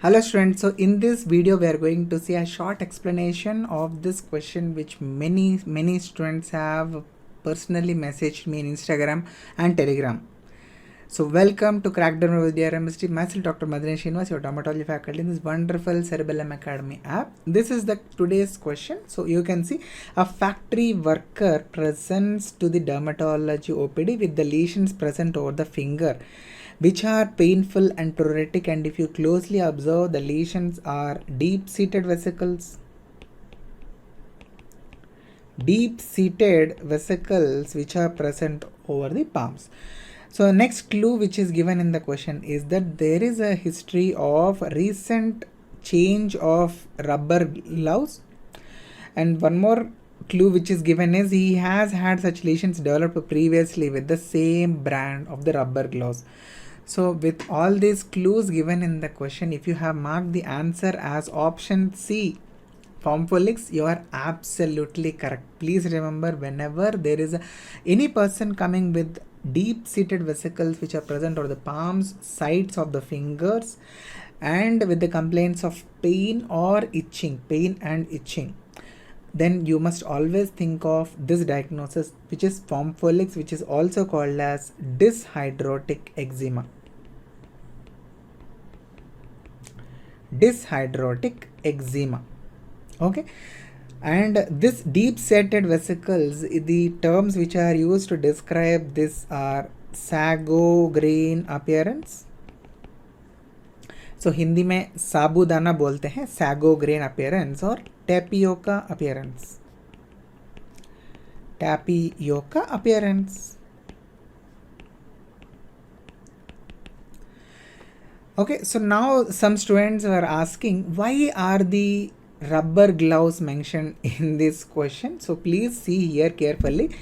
Hello students, so in this video we are going to see a short explanation of this question which many students have personally messaged me in Instagram and Telegram. So welcome to Crack Derma with DrMSD. Myself Dr. Maddineni Srinivas, your dermatology faculty in this wonderful Cerebellum Academy app. This is the today's question. So you can see a factory worker presents to the dermatology OPD with the lesions present over the finger, which are painful and pruritic, and if you closely observe, the lesions are deep-seated vesicles which are present over the palms. So next clue which is given in the question is that there is a history of recent change of rubber gloves, and one more clue which is given is he has had such lesions developed previously with the same brand of the rubber gloves. So with all these clues given in the question, if you have marked the answer as option C, Pompholyx, you are absolutely correct. Please remember, whenever there is any person coming with deep-seated vesicles which are present on the palms, sides of the fingers, and with the complaints of pain and itching, then you must always think of this diagnosis, which is Pompholyx, which is also called as Dyshidrotic eczema. Dyshidrotic eczema. Okay, and this deep-seated vesicles, the terms which are used to describe this are sago grain appearance. So Hindi में साबूदाना बोलते हैं, sago grain appearance, और tapioca appearance. Okay, so now some students were asking, why are the rubber gloves mentioned in this question? So please see here carefully.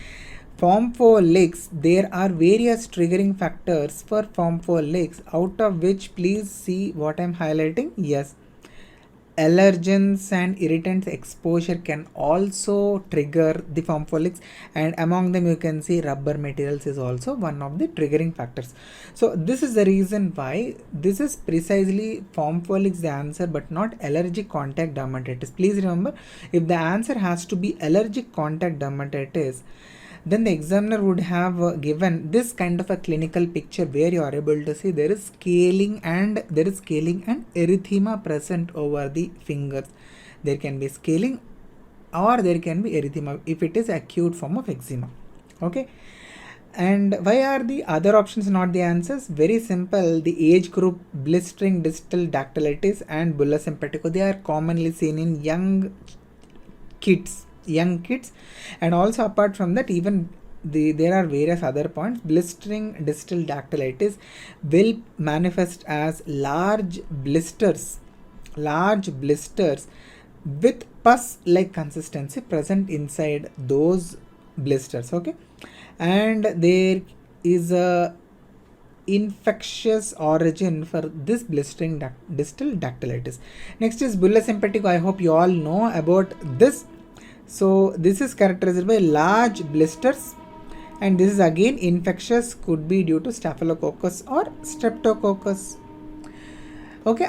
Pompholyx, there are various triggering factors for Pompholyx, out of which please see what I am highlighting. Yes, allergens and irritants exposure can also trigger the Pompholyx, and among them you can see rubber materials is also one of the triggering factors. So this is the reason why this is precisely Pompholyx the answer, but not allergic contact dermatitis. Please remember, if the answer has to be allergic contact dermatitis, then the examiner would have given this kind of a clinical picture where you are able to see there is scaling and erythema present over the fingers. There can be scaling or there can be erythema if it is acute form of eczema. Okay, and why are the other options not the answers? Very simple. The age group blistering distal dactylitis and bullous empatico, they are commonly seen in young kids, and also apart from that, even there are various other points. Blistering distal dactylitis will manifest as large blisters with pus like consistency present inside those blisters. Okay, and there is a infectious origin for this blistering distal dactylitis. Next is bullous empatico. I hope you all know about this. So this is characterized by large blisters, and this is again infectious, could be due to staphylococcus or streptococcus. Okay.